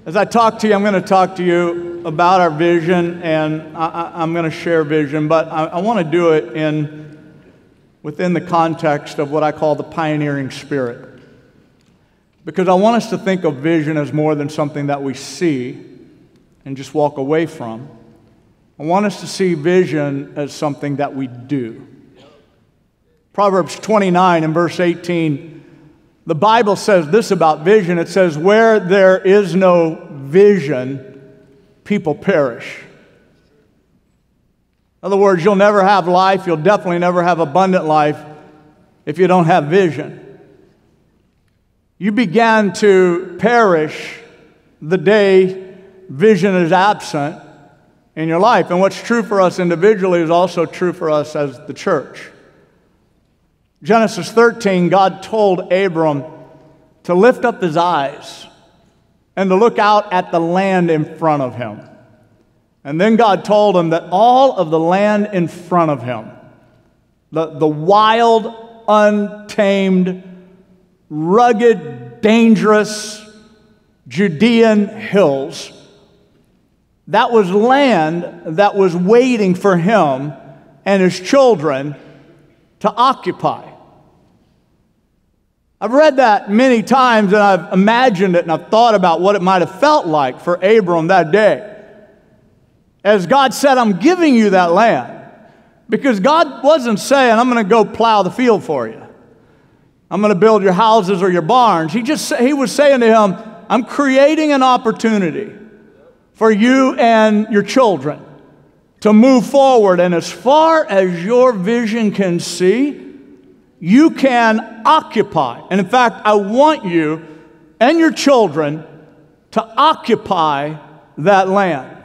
As I talk to you, I'm going to talk to you about our vision, and I'm going to share vision, but I want to do it within the context of what I call the pioneering spirit. Because I want us to think of vision as more than something that we see and just walk away from. I want us to see vision as something that we do. Proverbs 29 and verse 18, the Bible says this about vision. It says, where there is no vision, people perish. In other words, you'll never have life. You'll definitely never have abundant life if you don't have vision. You began to perish the day vision is absent in your life. And what's true for us individually is also true for us as the church. Genesis 13, God told Abram to lift up his eyes and to look out at the land in front of him. And then God told him that all of the land in front of him, the wild, untamed, rugged, dangerous Judean hills, that was land that was waiting for him and his children to occupy. I've read that many times, and I've imagined it, and I've thought about what it might have felt like for Abram that day. As God said, I'm giving you that land. Because God wasn't saying, I'm going to go plow the field for you. I'm going to build your houses or your barns. He was saying to him, I'm creating an opportunity for you and your children to move forward. And as far as your vision can see, you can occupy. And in fact, I want you and your children to occupy that land.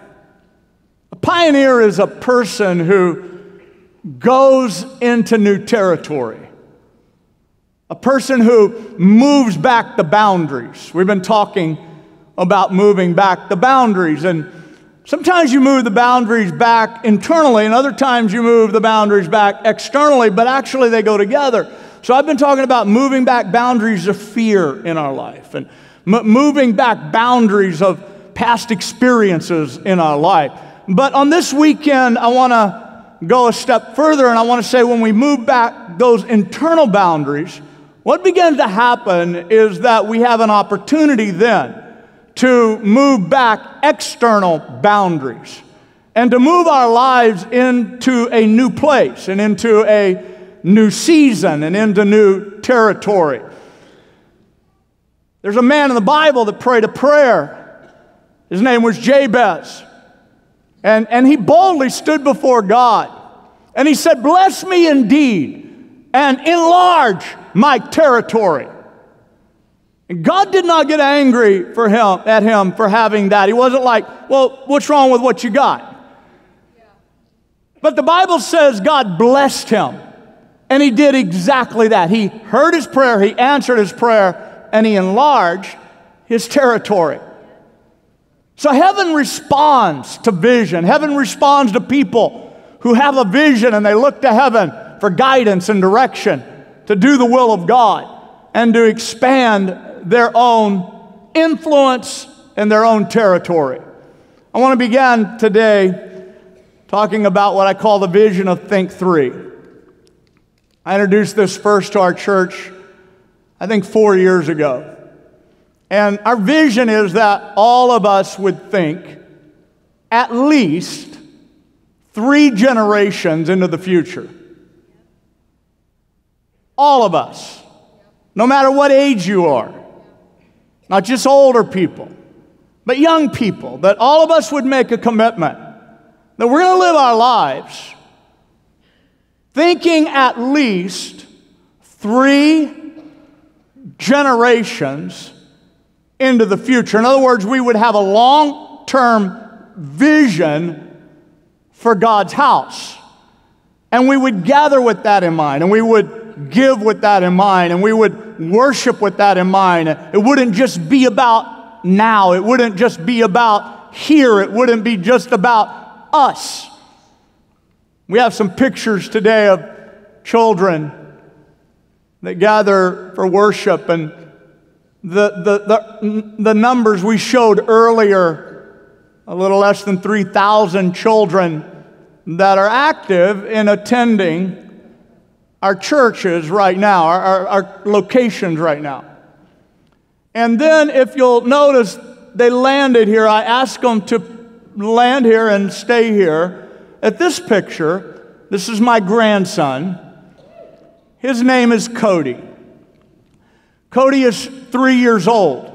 A pioneer is a person who goes into new territory. A person who moves back the boundaries. We've been talking about moving back the boundaries, and sometimes you move the boundaries back internally, and other times you move the boundaries back externally, but actually they go together. So I've been talking about moving back boundaries of fear in our life, and moving back boundaries of past experiences in our life. But on this weekend, I want to go a step further, and I want to say when we move back those internal boundaries, what begins to happen is that we have an opportunity then to move back external boundaries and to move our lives into a new place and into a new season and into new territory. There's a man in the Bible that prayed a prayer. His name was Jabez. And he boldly stood before God. And he said, bless me indeed and enlarge my territory. And God did not get angry at him for having that. He wasn't like, well, what's wrong with what you got? But the Bible says God blessed him. And he did exactly that. He heard his prayer, he answered his prayer, and he enlarged his territory. So heaven responds to vision. Heaven responds to people who have a vision and they look to heaven for guidance and direction to do the will of God and to expand their own influence and their own territory. I want to begin today talking about what I call the vision of Think 3. I introduced this first to our church, I think 4 years ago. And our vision is that all of us would think at least 3 generations into the future. All of us, no matter what age you are, not just older people, but young people, that all of us would make a commitment that we're going to live our lives thinking at least 3 generations into the future. In other words, we would have a long-term vision for God's house. And we would gather with that in mind, and we would give with that in mind, and we would worship with that in mind. It wouldn't just be about now. It wouldn't just be about here. It wouldn't be just about us. We have some pictures today of children that gather for worship, and the numbers we showed earlier, a little less than 3,000 children that are active in attending our churches right now, our locations right now. And then if you'll notice, they landed here. I asked them to land here and stay here. At this picture, this is my grandson. His name is Cody. Cody is 3 years old.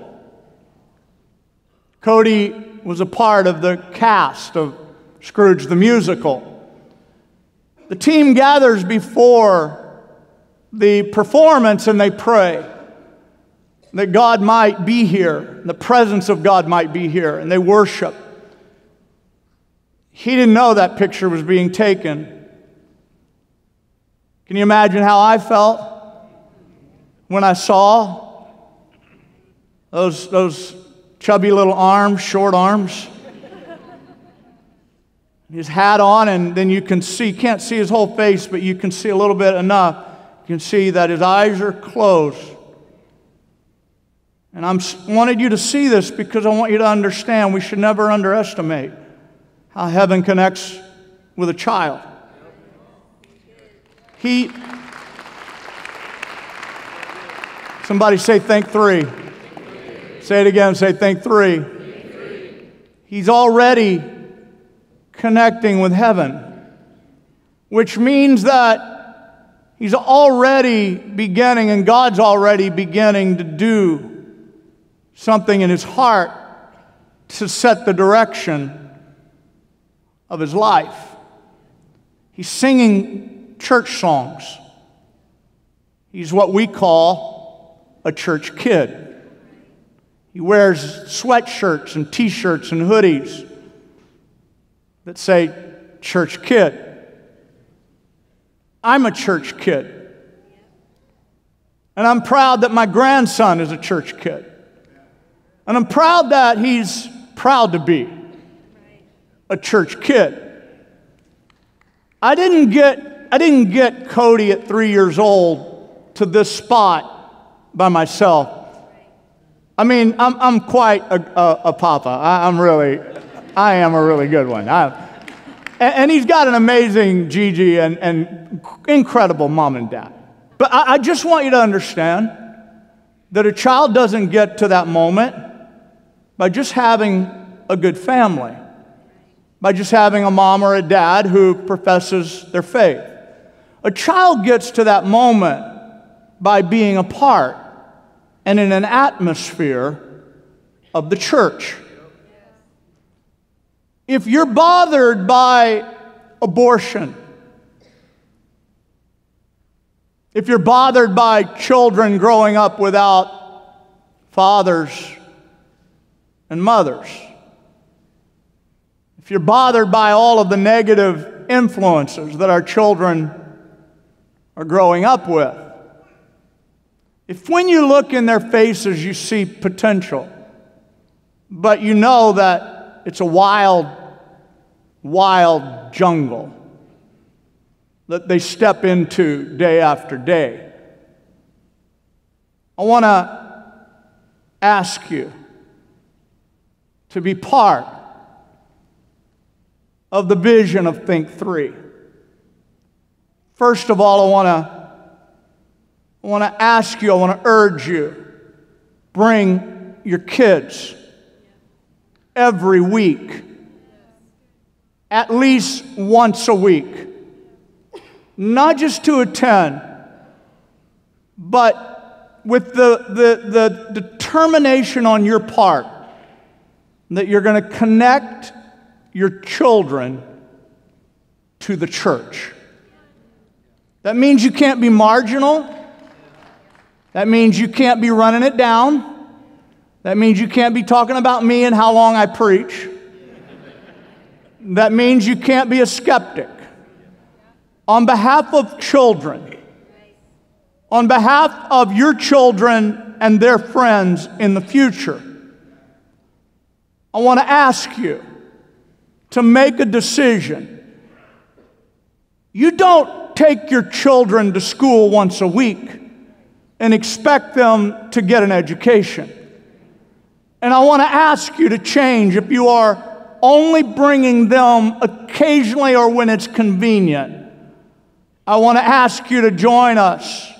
Cody was a part of the cast of Scrooge the Musical. The team gathers before the performance and they pray that God might be here, the presence of God might be here, and they worship. He didn't know that picture was being taken. Can you imagine how I felt when I saw those chubby little arms, short arms? His hat on, and then you can see, can't see his whole face, but you can see a little bit enough. You can see that his eyes are closed. And I wanted you to see this because I want you to understand we should never underestimate how heaven connects with a child. Somebody say, think three. Say it again, say, think three. He's already connecting with heaven, which means that he's already beginning, and God's already beginning to do something in his heart to set the direction of his life. He's singing church songs. He's what we call a church kid. He wears sweatshirts and t-shirts and hoodies that say church kid. I'm a church kid. And I'm proud that my grandson is a church kid. And I'm proud that he's proud to be a church kid. I didn't get Cody at 3 years old to this spot by myself. I mean, I'm quite a papa. I am a really good one. And he's got an amazing Gigi and incredible mom and dad. But I just want you to understand that a child doesn't get to that moment by just having a good family, by just having a mom or a dad who professes their faith. A child gets to that moment by being a part and in an atmosphere of the church. If you're bothered by abortion, if you're bothered by children growing up without fathers and mothers, if you're bothered by all of the negative influences that our children are growing up with, if when you look in their faces you see potential, but you know that it's a wild jungle that they step into day after day, I want to ask you to be part of the vision of Think 3. First of all, I want to ask you, I want to urge you, bring your kids every week, at least once a week, not just to attend, but with the determination on your part that you're going to connect your children to the church. That means you can't be marginal. That means you can't be running it down. That means you can't be talking about me and how long I preach. That means you can't be a skeptic. On behalf of children, on behalf of your children and their friends in the future, I want to ask you to make a decision. You don't take your children to school once a week. and expect them to get an education. And I want to ask you to change if you are only bringing them occasionally or when it's convenient. I want to ask you to join us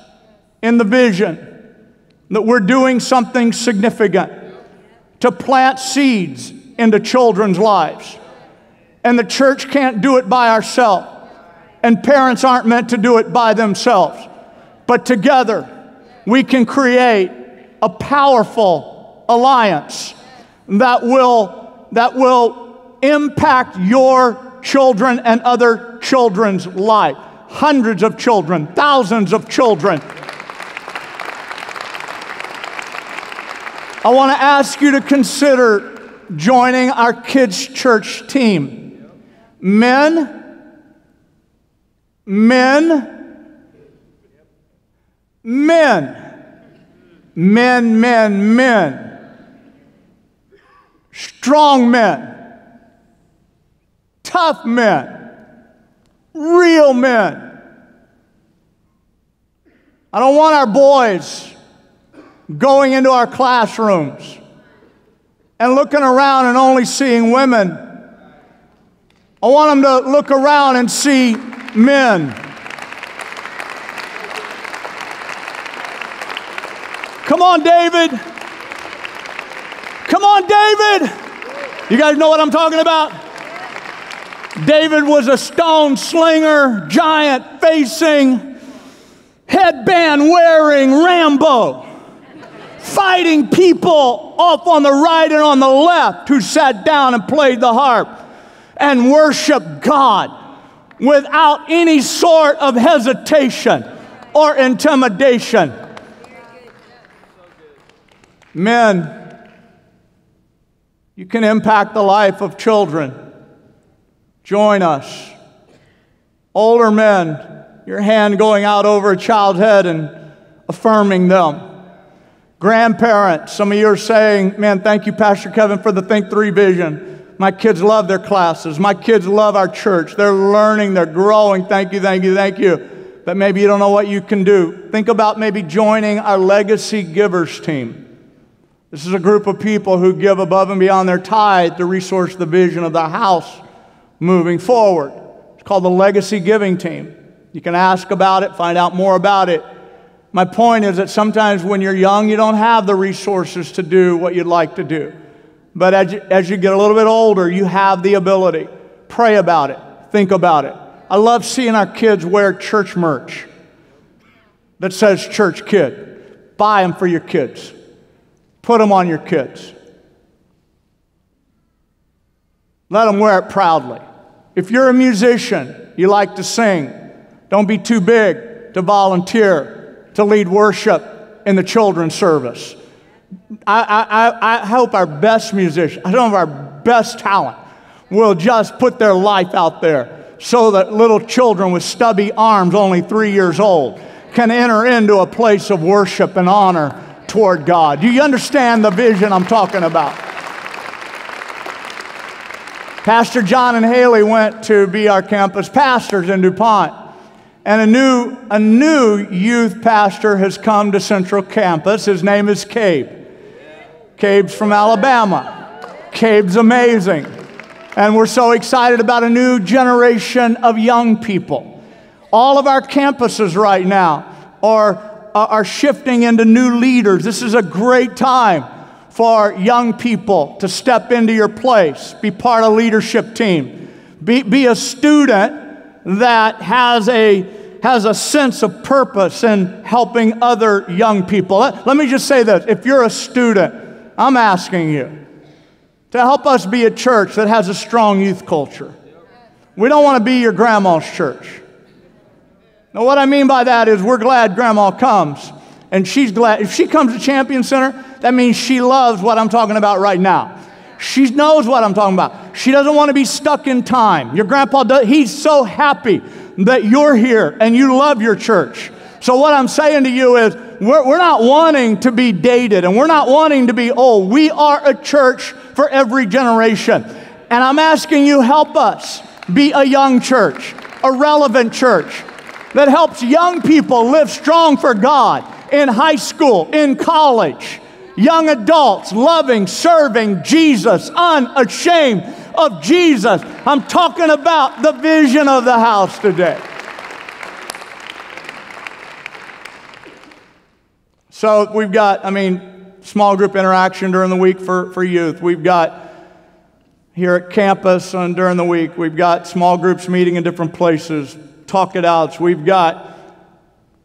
in the vision that we're doing something significant to plant seeds into children's lives. And the church can't do it by ourselves. And parents aren't meant to do it by themselves. But together, we can create a powerful alliance that will impact your children and other children's life. Hundreds of children, thousands of children. I want to ask you to consider joining our kids' church team. Men, strong men, tough men, real men. I don't want our boys going into our classrooms and looking around and only seeing women. I want them to look around and see men. Come on, David. Come on, David. You guys know what I'm talking about? David was a stone slinger, giant facing, headband wearing Rambo, fighting people off on the right and on the left who sat down and played the harp and worshiped God without any sort of hesitation or intimidation. Men, you can impact the life of children. Join us. Older men, your hand going out over a child's head and affirming them. Grandparents, some of you are saying, man, thank you, Pastor Kevin, for the Think 3 vision. My kids love their classes. My kids love our church. They're learning, they're growing. Thank you, thank you, thank you. But maybe you don't know what you can do. Think about maybe joining our Legacy Givers team. This is a group of people who give above and beyond their tithe to resource the vision of the house moving forward. It's called the Legacy Giving Team. You can ask about it, find out more about it. My point is that sometimes when you're young, you don't have the resources to do what you'd like to do. But as you get a little bit older, you have the ability. Pray about it. Think about it. I love seeing our kids wear church merch that says Church Kid. Buy them for your kids. Put them on your kids. Let them wear it proudly. If you're a musician, you like to sing, don't be too big to volunteer to lead worship in the children's service. I hope our best musicians, some of our best talent, will just put their life out there so that little children with stubby arms, only 3 years old, can enter into a place of worship and honor toward God. Do you understand the vision I'm talking about? Pastor John and Haley went to be our campus pastors in DuPont. And a new youth pastor has come to Central Campus. His name is Cabe. Cabe's from Alabama. Cabe's amazing. And we're so excited about a new generation of young people. All of our campuses right now are shifting into new leaders. This is a great time for young people to step into your place, be part of a leadership team, be a student that has a sense of purpose in helping other young people. Let me just say this. If you're a student, I'm asking you to help us be a church that has a strong youth culture. We don't want to be your grandma's church. Now, what I mean by that is we're glad grandma comes, and she's glad. If she comes to Champion Center, that means she loves what I'm talking about right now. She knows what I'm talking about. She doesn't want to be stuck in time. Your grandpa does. He's so happy that you're here and you love your church. So what I'm saying to you is we're not wanting to be dated and we're not wanting to be old. We are a church for every generation. And I'm asking you, help us be a young church, a relevant church that helps young people live strong for God in high school, in college, young adults loving, serving Jesus, unashamed of Jesus. I'm talking about the vision of the house today. So we've got, small group interaction during the week for youth. We've got here at campus during the week, we've got small groups meeting in different places, talk it outs. We've got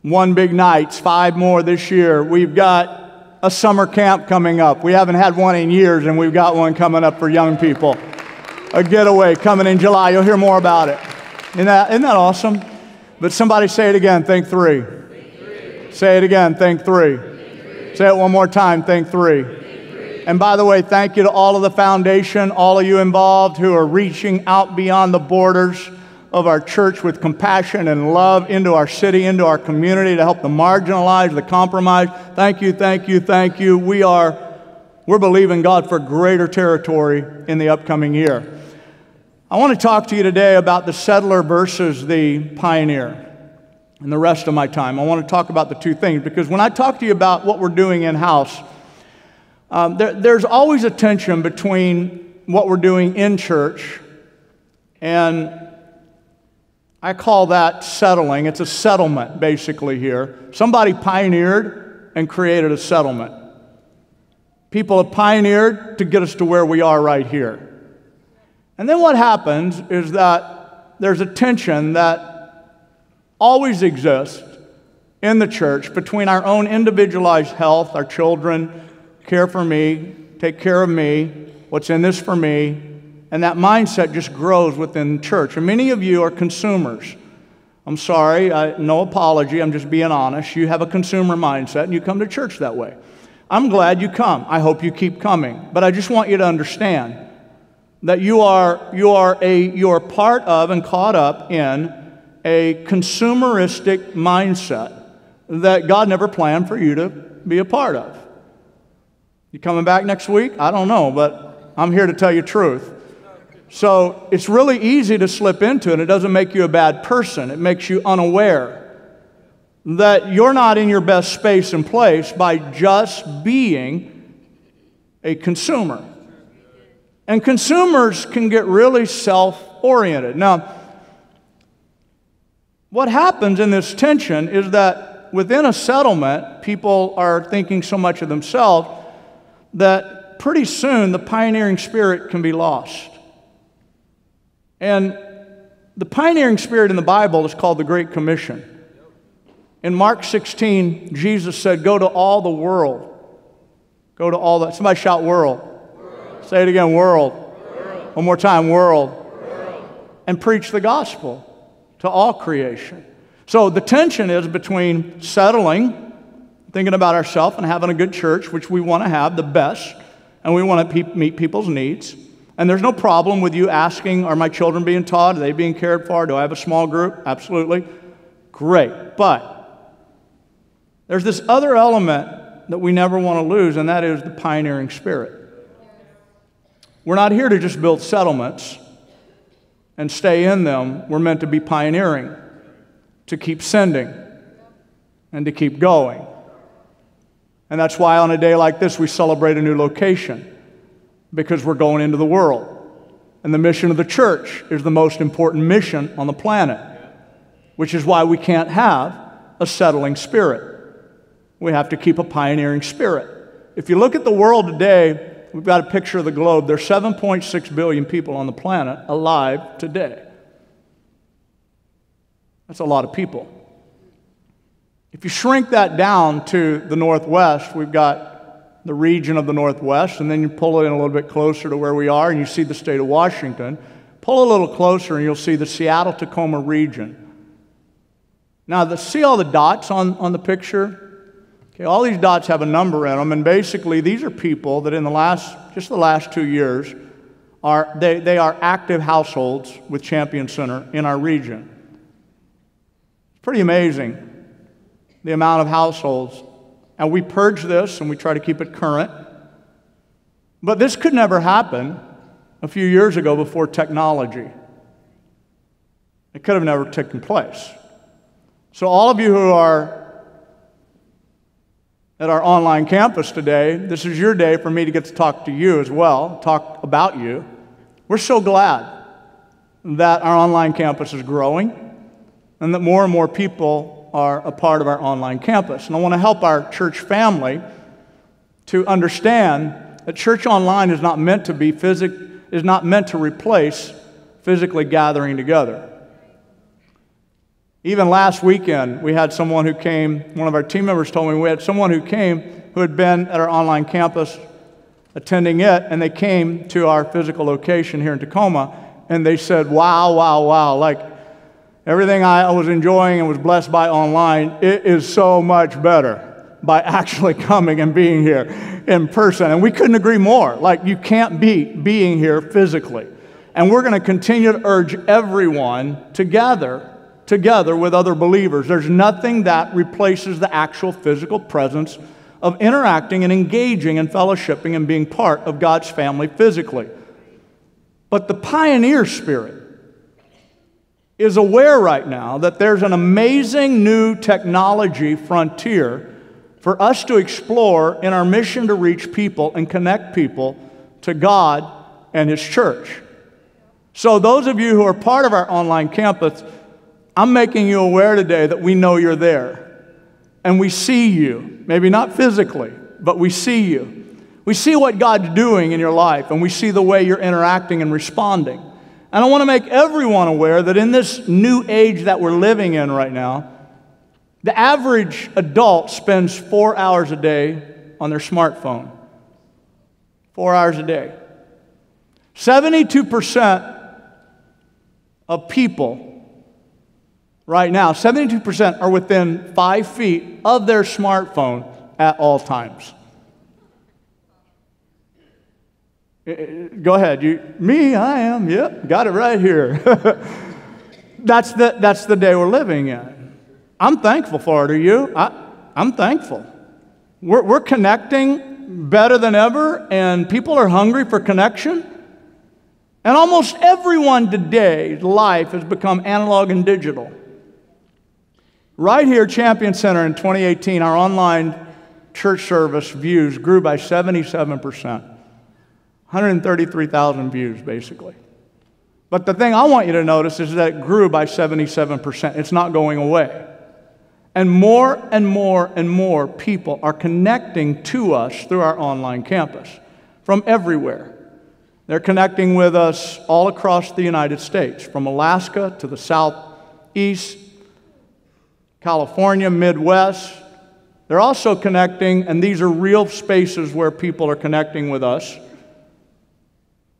one big nights, 5 more this year. We've got a summer camp coming up. We haven't had one in years, and we've got one coming up for young people. A getaway coming in July. You'll hear more about it. Isn't that awesome? But somebody say it again, think 3. Say it again, think 3. Say it one more time, think 3. And by the way, thank you to all of the foundation, all of you involved who are reaching out beyond the borders of our church with compassion and love into our city, into our community to help the marginalized, the compromised. Thank you, thank you, thank you. We're believing God for greater territory in the upcoming year. I want to talk to you today about the settler versus the pioneer. And the rest of my time, I want to talk about the two things, because when I talk to you about what we're doing in-house, there's always a tension between what we're doing in church, and I call that settling. It's a settlement, basically, here. Somebody pioneered and created a settlement. People have pioneered to get us to where we are right here. And then what happens is that there's a tension that always exists in the church between our own individualized health, our children, care for me, take care of me, what's in this for me, and that mindset just grows within the church. And many of you are consumers. I'm sorry, no apology, I'm just being honest. You have a consumer mindset and you come to church that way. I'm glad you come. I hope you keep coming. But I just want you to understand that you are part of and caught up in a consumeristic mindset that God never planned for you to be a part of. You coming back next week? I don't know, but I'm here to tell you truth. So it's really easy to slip into it. It doesn't make you a bad person. It makes you unaware that you're not in your best space and place by just being a consumer. And consumers can get really self-oriented. Now, what happens in this tension is that within a settlement, people are thinking so much of themselves that pretty soon the pioneering spirit can be lost. And the pioneering spirit in the Bible is called the Great Commission. In Mark 16, Jesus said, go to all the world. Go to all the, somebody shout world. World. Say it again, world. World. One more time, world. World. And preach the gospel to all creation. So the tension is between settling, thinking about ourselves and having a good church, which we want to have the best, and we want to meet people's needs. And there's no problem with you asking, are my children being taught? Are they being cared for? Do I have a small group? Absolutely. Great. But there's this other element that we never want to lose, and that is the pioneering spirit. We're not here to just build settlements and stay in them. We're meant to be pioneering, to keep sending, and to keep going. And that's why on a day like this we celebrate a new location, because we're going into the world. And the mission of the church is the most important mission on the planet, which is why we can't have a settling spirit. We have to keep a pioneering spirit. If you look at the world today, we've got a picture of the globe. There's 7.6 billion people on the planet alive today. That's a lot of people. If you shrink that down to the Northwest, we've got the region of the Northwest, and then you pull it in a little bit closer to where we are, and you see the state of Washington. Pull a little closer, and you'll see the Seattle-Tacoma region. Now, see all the dots on the picture? Okay, all these dots have a number in them, and basically these are people that in the last 2 years they are active households with Champion Center in our region. It's pretty amazing, the amount of households. And we purge this and we try to keep it current. But this could never happen a few years ago before technology. It could have never taken place. So all of you who are at our online campus today. This is your day for me to get to talk to you as well, talk about you. We're so glad that our online campus is growing and that more and more people are a part of our online campus. And I want to help our church family to understand that church online is not meant to replace physically gathering together. Even last weekend, we had someone who came, one of our team members told me, we had someone who came who had been at our online campus attending it, and they came to our physical location here in Tacoma, and they said, wow, like everything I was enjoying and was blessed by online, it is so much better by actually coming and being here in person. And we couldn't agree more. Like, you can't beat being here physically. And we're going to continue to urge everyone to gather together with other believers. There's nothing that replaces the actual physical presence of interacting and engaging and fellowshipping and being part of God's family physically. But the pioneer spirit is aware right now that there's an amazing new technology frontier for us to explore in our mission to reach people and connect people to God and His church. So those of you who are part of our online campus, I'm making you aware today that we know you're there. And we see you, maybe not physically, but we see you. We see what God's doing in your life, and we see the way you're interacting and responding. And I want to make everyone aware that in this new age that we're living in right now, the average adult spends 4 hours a day on their smartphone. 4 hours a day. 72% of people right now, 72% are within 5 feet of their smartphone at all times. Go ahead. I am. Yep, got it right here. That's the day we're living in. I'm thankful for it. Are you? I'm thankful. We're connecting better than ever, and people are hungry for connection. And almost everyone today's life has become analog and digital. Right here, Champion Center in 2018, our online church service views grew by 77%. 133,000 views, basically. But the thing I want you to notice is that it grew by 77%. It's not going away. And more and more and more people are connecting to us through our online campus from everywhere. They're connecting with us all across the United States, from Alaska to the Southeast, California, Midwest. They're also connecting, and these are real spaces where people are connecting with us.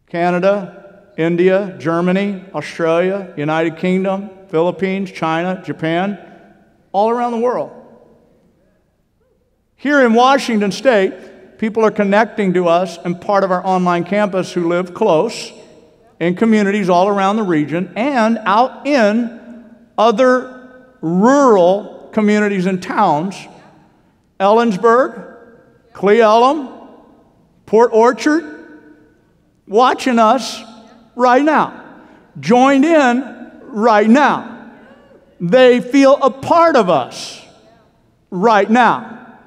Canada, India, Germany, Australia, United Kingdom, Philippines, China, Japan, all around the world. Here in Washington State, people are connecting to us and part of our online campus who live close in communities all around the region and out in other rural communities and towns, Ellensburg, Cle Elum, Port Orchard, watching us right now, joined in right now. They feel a part of us right now.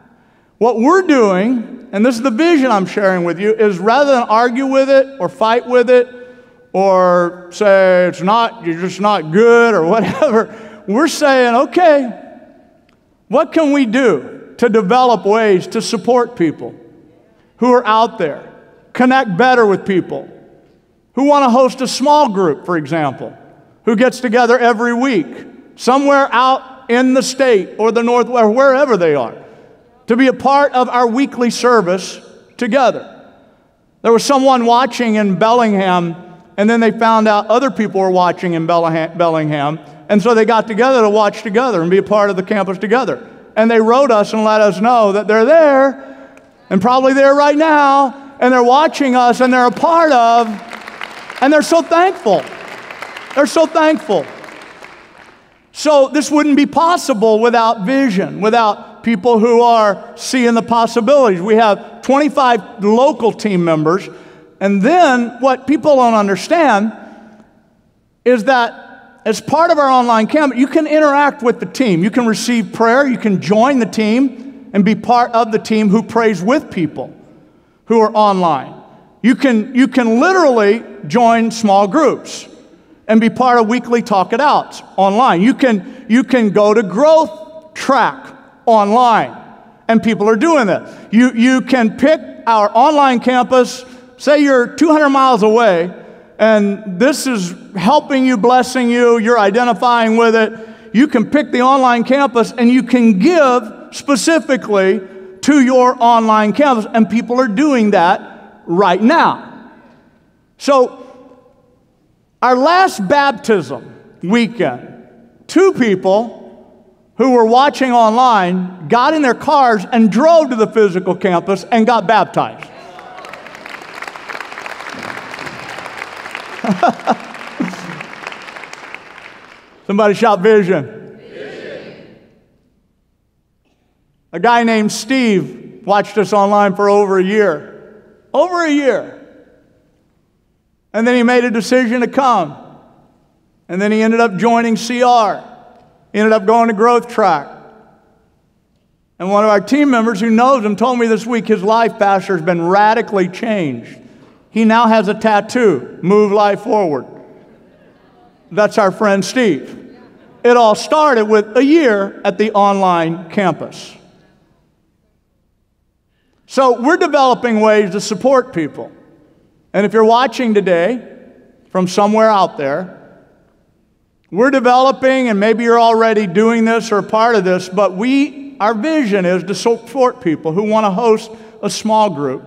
What we're doing, and this is the vision I'm sharing with you, is rather than argue with it or fight with it or say you're just not good or whatever, we're saying, okay, what can we do to develop ways to support people who are out there, connect better with people, who want to host a small group, for example, who gets together every week, somewhere out in the state or the Northwest, or wherever they are, to be a part of our weekly service together. There was someone watching in Bellingham, and then they found out other people were watching in Bellingham, and so they got together to watch together and be a part of the campus together. And they wrote us and let us know that they're there, and probably there right now, and they're watching us, and they're a part of, and they're so thankful. They're so thankful. So this wouldn't be possible without vision, without people who are seeing the possibilities. We have 25 local team members, and then what people don't understand is that as part of our online camp, you can interact with the team. You can receive prayer. You can join the team. and be part of the team who prays with people who are online. You can literally join small groups and be part of weekly Talk It Outs online. You can go to Growth Track online, and people are doing that. You can pick our online campus. Say you're 200 miles away, and this is helping you, blessing you, you're identifying with it. You can pick the online campus, and you can give specifically to your online campus, and people are doing that right now. So, our last baptism weekend, 2 people who were watching online got in their cars and drove to the physical campus and got baptized. Somebody shout vision. Vision. A guy named Steve watched us online for over a year. Over a year. And then he made a decision to come. And then he ended up joining CR. He ended up going to Growth Track. And one of our team members who knows him told me this week his life, Pastor, has been radically changed. He now has a tattoo, Move Life Forward. That's our friend Steve. It all started with a year at the online campus. So we're developing ways to support people. And if you're watching today from somewhere out there, we're developing, and maybe you're already doing this or a part of this, but our vision is to support people who want to host a small group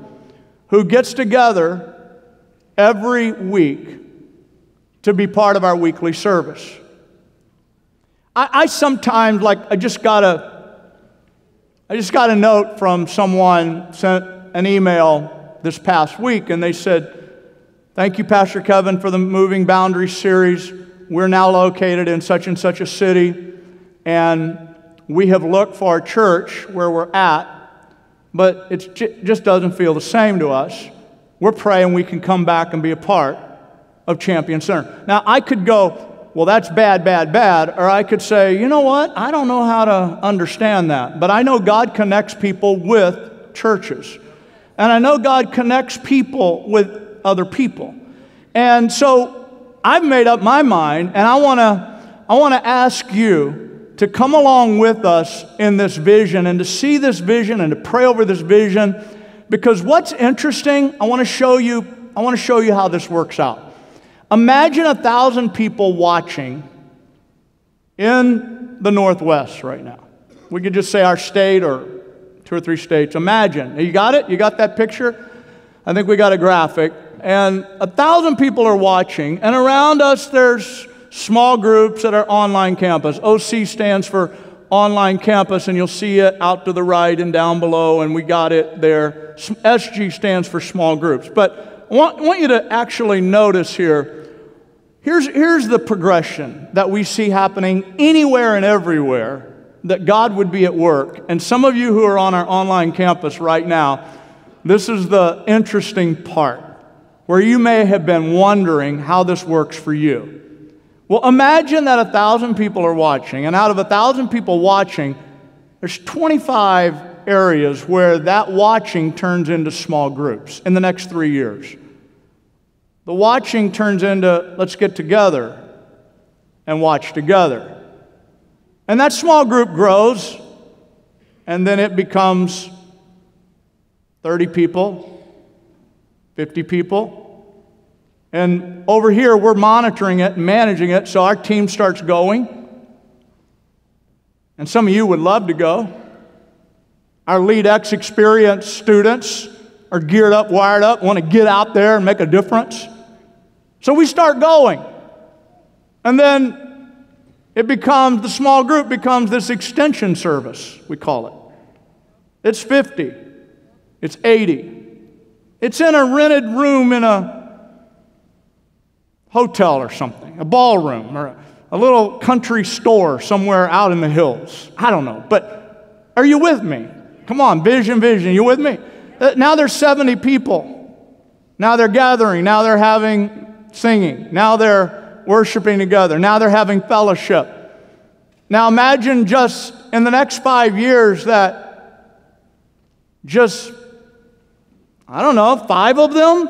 who gets together every week to be part of our weekly service. I sometimes, I just got a note from someone, sent an email this past week, and they said, "Thank you, Pastor Kevin, for the Moving Boundaries series. We're now located in such and such a city, and we have looked for a church where we're at, but it just doesn't feel the same to us. We're praying we can come back and be a part of Champion Center." Now, I could go, well, that's bad, bad, bad, or I could say, you know what? I don't know how to understand that, but I know God connects people with churches, and I know God connects people with other people. And so I've made up my mind, and I want to ask you to come along with us in this vision and to see this vision and to pray over this vision, because what's interesting, I want to show you how this works out. Imagine 1,000 people watching in the Northwest right now. We could just say our state or 2 or 3 states. Imagine. You got it? You got that picture? I think we got a graphic. And 1,000 people are watching, and around us there's small groups that are online campus. OC stands for online campus, and you'll see it out to the right and down below, and we got it there. SG stands for small groups. But I want you to actually notice here, here's the progression that we see happening anywhere and everywhere, that God would be at work. And some of you who are on our online campus right now, this is the interesting part, where you may have been wondering how this works for you. Well, imagine that 1,000 people are watching, and out of 1,000 people watching, there's 25 areas where that watching turns into small groups in the next 3 years. The watching turns into, let's get together and watch together. And that small group grows, and then it becomes 30 people, 50 people. And over here, we're monitoring it and managing it, so our team starts going. And some of you would love to go. Our Lead X experienced students are geared up, wired up, want to get out there and make a difference. So we start going. And then the small group becomes this extension service, we call it. It's 50. It's 80. It's in a rented room in a hotel or something, a ballroom, or a little country store somewhere out in the hills. I don't know, but are you with me? Come on, vision, you with me? Now there's 70 people. Now they're gathering. Now they're having singing. Now they're worshiping together. Now they're having fellowship. Now imagine just in the next 5 years that just, I don't know, 5 of them?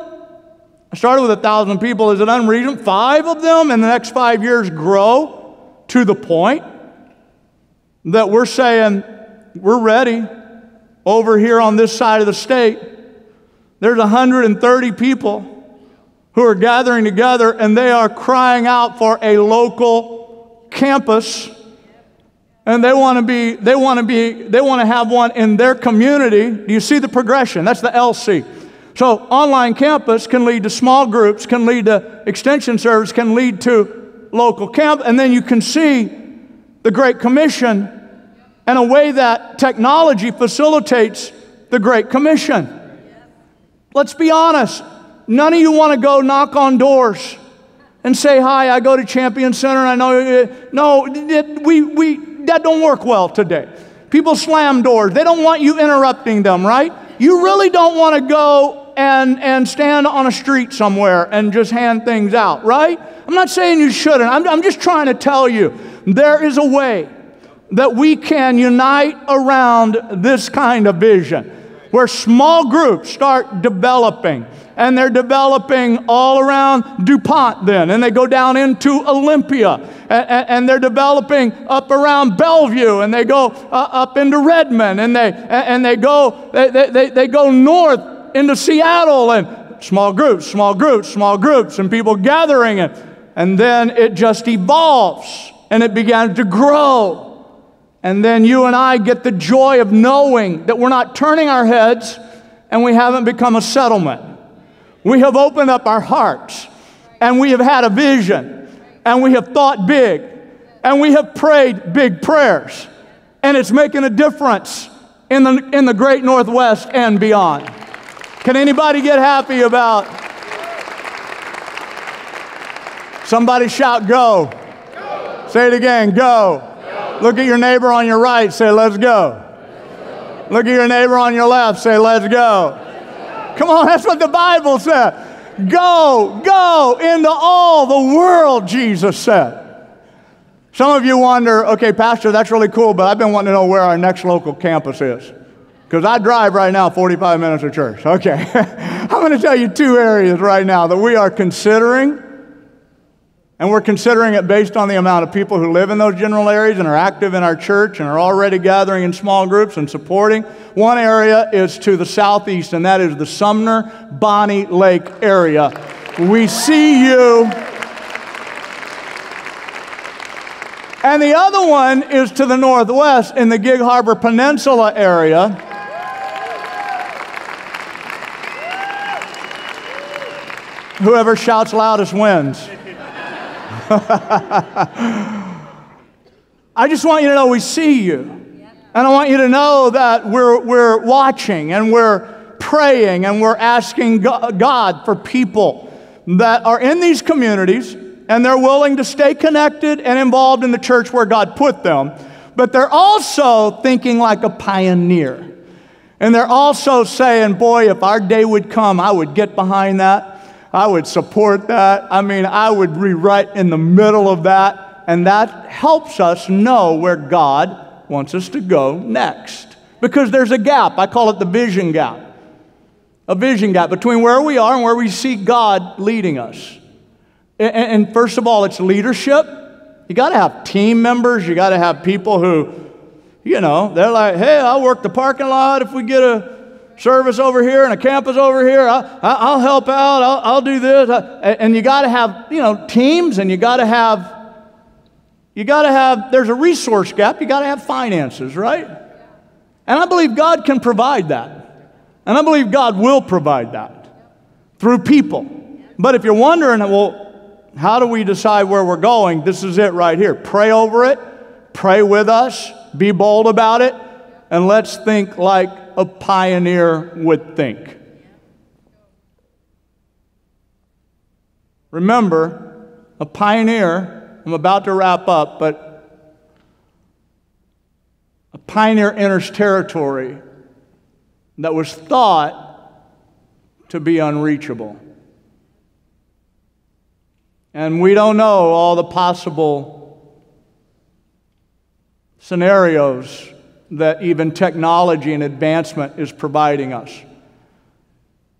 I started with 1,000 people. Is it unreasonable? 5 of them in the next 5 years grow to the point that we're saying, we're ready. Over here on this side of the state, there's 130 people who are gathering together, and they are crying out for a local campus. And they want to have one in their community. Do you see the progression? That's the LC. So online campus can lead to small groups, can lead to extension service, can lead to local camp, and then you can see the Great Commission and a way that technology facilitates the Great Commission. Let's be honest. None of you want to go knock on doors and say, hi, I go to Champion Center. I know, no, that don't work well today. People slam doors. They don't want you interrupting them, right? You really don't want to go and stand on a street somewhere and just hand things out, right? I'm not saying you shouldn't. I'm just trying to tell you there is a way that we can unite around this kind of vision, where small groups start developing, and they're developing all around DuPont then, and they go down into Olympia, and they're developing up around Bellevue, and they go up into Redmond, and they go north into Seattle, and small groups, and people gathering it, and then it just evolves, and it began to grow. And then you and I get the joy of knowing that we're not turning our heads and we haven't become a settlement. We have opened up our hearts, and we have had a vision, and we have thought big, and we have prayed big prayers, and it's making a difference in the great Northwest and beyond. Can anybody get happy about? Somebody shout, go. Go. Say it again, go. Look at your neighbor on your right, say, let's go. Look at your neighbor on your left, say, let's go. Come on, that's what the Bible said. Go into all the world, Jesus said. Some of you wonder, okay, Pastor, that's really cool, but I've been wanting to know where our next local campus is. Because I drive right now 45 minutes to church. Okay, I'm going to tell you 2 areas right now that we are considering. And we're considering it based on the amount of people who live in those general areas and are active in our church and are already gathering in small groups and supporting. One area is to the southeast, and that is the Sumner-Bonnie Lake area. We see you. And the other one is to the northwest in the Gig Harbor Peninsula area. Whoever shouts loudest wins. I just want you to know we see you. And I want you to know that we're watching, and we're praying, and we're asking God for people that are in these communities, and they're willing to stay connected and involved in the church where God put them, but they're also thinking like a pioneer. And they're also saying, boy, if our day would come, I would get behind that. I would support that. I mean, I would be right in the middle of that. And that helps us know where God wants us to go next. Because there's a gap. I call it the vision gap. A vision gap between where we are and where we see God leading us. And first of all, it's leadership. You got to have team members. You got to have people who, they're like, hey, I'll work the parking lot if we get a service over here and a campus over here. I'll help out. I'll do this. And you got to have, teams, and you got to have, there's a resource gap. You got to have finances, right? And I believe God can provide that. And I believe God will provide that through people. But if you're wondering, well, how do we decide where we're going? This is it right here. Pray over it. Pray with us. Be bold about it. And let's think like a pioneer would think. Remember, a pioneer, I'm about to wrap up, but a pioneer enters territory that was thought to be unreachable. And we don't know all the possible scenarios that even technology and advancement is providing us.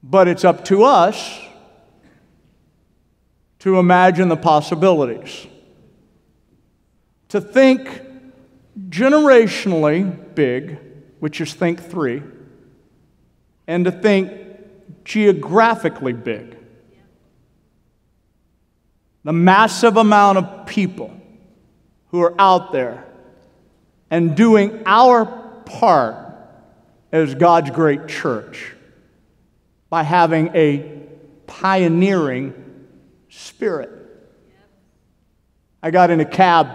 But it's up to us to imagine the possibilities, to think generationally big, which is think 3, and to think geographically big. The massive amount of people who are out there and doing our part as God's great church by having a pioneering spirit. I got in a cab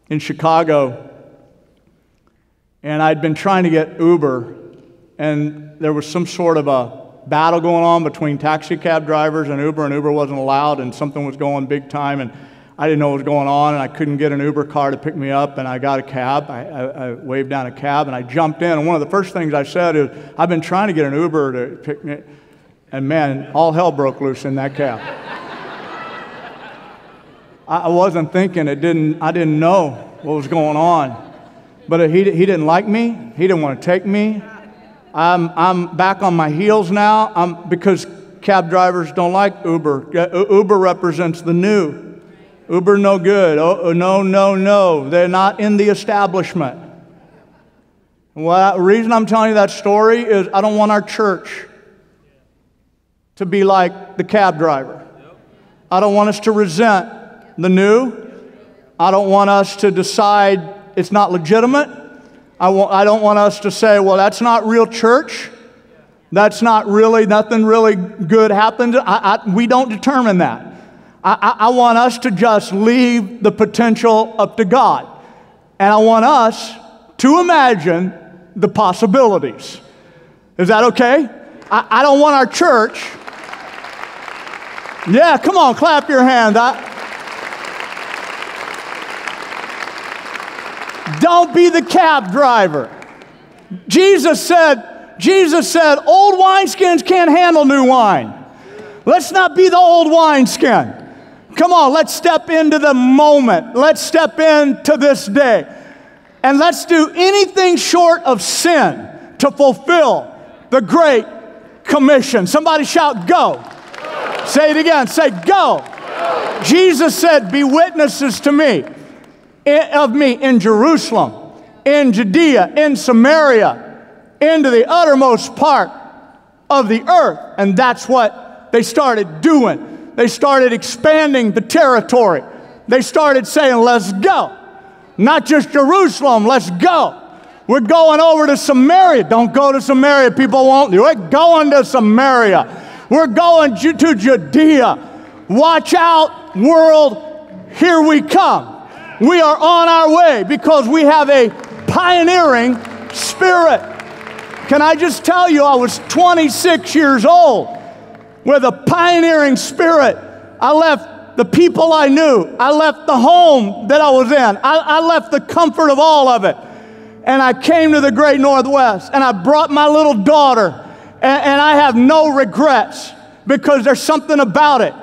in Chicago, and I'd been trying to get Uber, and there was some sort of a battle going on between taxi cab drivers and Uber wasn't allowed, and something was going big time, and I didn't know what was going on, and I couldn't get an Uber car to pick me up, and I got a cab. I waved down a cab, and I jumped in, and one of the first things I said is, I've been trying to get an Uber to pick me, and man, all hell broke loose in that cab. I wasn't thinking, I didn't know what was going on, but he didn't like me, he didn't want to take me. I'm back on my heels now because cab drivers don't like Uber. Uber represents the new. Uber no good. Oh, no. They're not in the establishment. Well, the reason I'm telling you that story is I don't want our church to be like the cab driver. I don't want us to resent the new. I don't want us to decide it's not legitimate. I don't want us to say, well, that's not real church. That's not really, nothing really good happens. We don't determine that. I want us to just leave the potential up to God. And I want us to imagine the possibilities. Is that okay? I don't want our church. Yeah, come on, clap your hand. Don't be the cab driver. Jesus said, old wineskins can't handle new wine. Let's not be the old wineskin. Come on, let's step into the moment. Let's step into this day. And let's do anything short of sin to fulfill the Great Commission. Somebody shout, go. Say it again. Say, go. Jesus said, be witnesses to me, of me in Jerusalem, in Judea, in Samaria, into the uttermost part of the earth. And that's what they started doing. They started expanding the territory. They started saying, let's go. Not just Jerusalem, let's go. We're going over to Samaria. Don't go to Samaria, people won't. We're going to Samaria. We're going to Judea. Watch out, world, here we come. We are on our way because we have a pioneering spirit. Can I just tell you, I was 26 years old with a pioneering spirit. I left the people I knew. I left the home that I was in. I left the comfort of all of it. And I came to the great Northwest, and I brought my little daughter, and I have no regrets because there's something about it.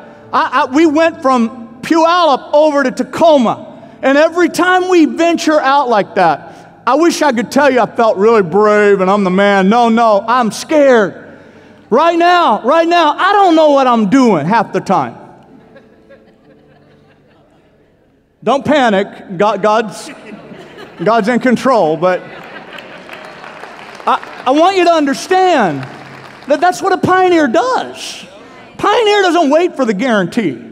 We went from Puyallup over to Tacoma. And every time we venture out like that, I wish I could tell you I felt really brave and I'm the man. No, I'm scared. Right now, I don't know what I'm doing half the time. Don't panic. God's in control, but I want you to understand that that's what a pioneer does. Pioneer doesn't wait for the guarantee.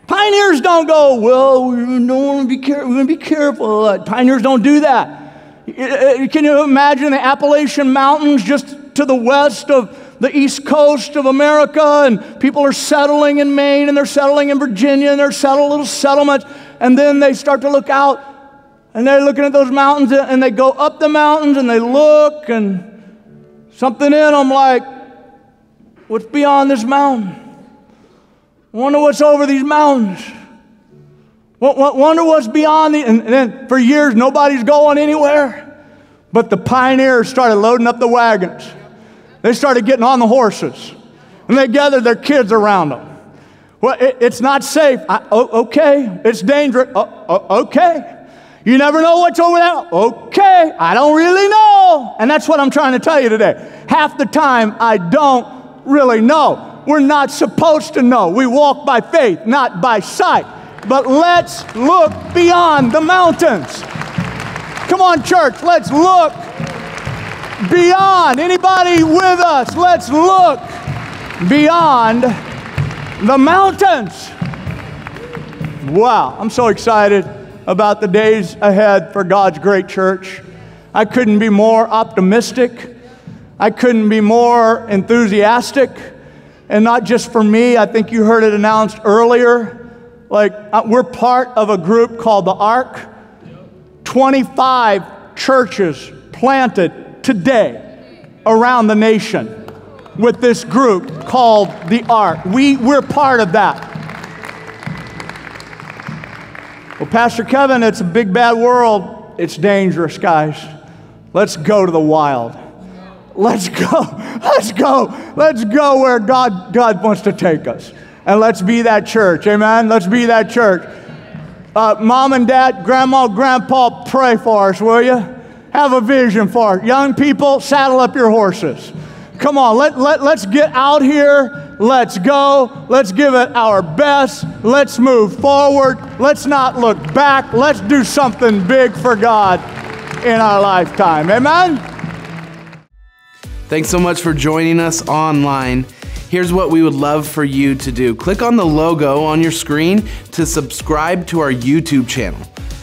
Pioneers don't go, well, we don't want to be careful. We're going to be careful. Pioneers don't do that. Can you imagine the Appalachian Mountains just to the west of the east coast of America, and people are settling in Maine, and they're settling in Virginia, and they're settling little settlements, and then they start to look out, and they're looking at those mountains, and they go up the mountains, and they look, and something in them like, what's beyond this mountain? Wonder what's over these mountains. Wonder what's beyond the... And then for years, nobody's going anywhere. But the pioneers started loading up the wagons. They started getting on the horses. And they gathered their kids around them. Well, it's not safe. Okay. It's dangerous. Okay. You never know what's over there. Okay, I don't really know. And that's what I'm trying to tell you today. Half the time, I don't really know. We're not supposed to know. We walk by faith, not by sight. But let's look beyond the mountains. Come on, church, let's look beyond. Anybody with us? Let's look beyond the mountains. Wow, I'm so excited about the days ahead for God's great church. I couldn't be more optimistic. I couldn't be more enthusiastic. And not just for me, I think you heard it announced earlier. We're part of a group called the Ark. 25 churches planted today around the nation with this group called the Ark. We're part of that. Well, Pastor Kevin, it's a big bad world. It's dangerous, guys. Let's go to the wild. Let's go. Let's go. Let's go where God wants to take us. And let's be that church. Amen? Let's be that church. Mom and Dad, Grandma, Grandpa, pray for us, will you? Have a vision for us. Young people, saddle up your horses. Come on, let's get out here. Let's go. Let's give it our best. Let's move forward. Let's not look back. Let's do something big for God in our lifetime. Amen? Thanks so much for joining us online. Here's what we would love for you to do. Click on the logo on your screen to subscribe to our YouTube channel.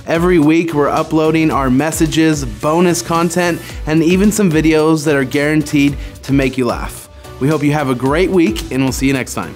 Every week we're uploading our messages, bonus content, and even some videos that are guaranteed to make you laugh. We hope you have a great week, and we'll see you next time.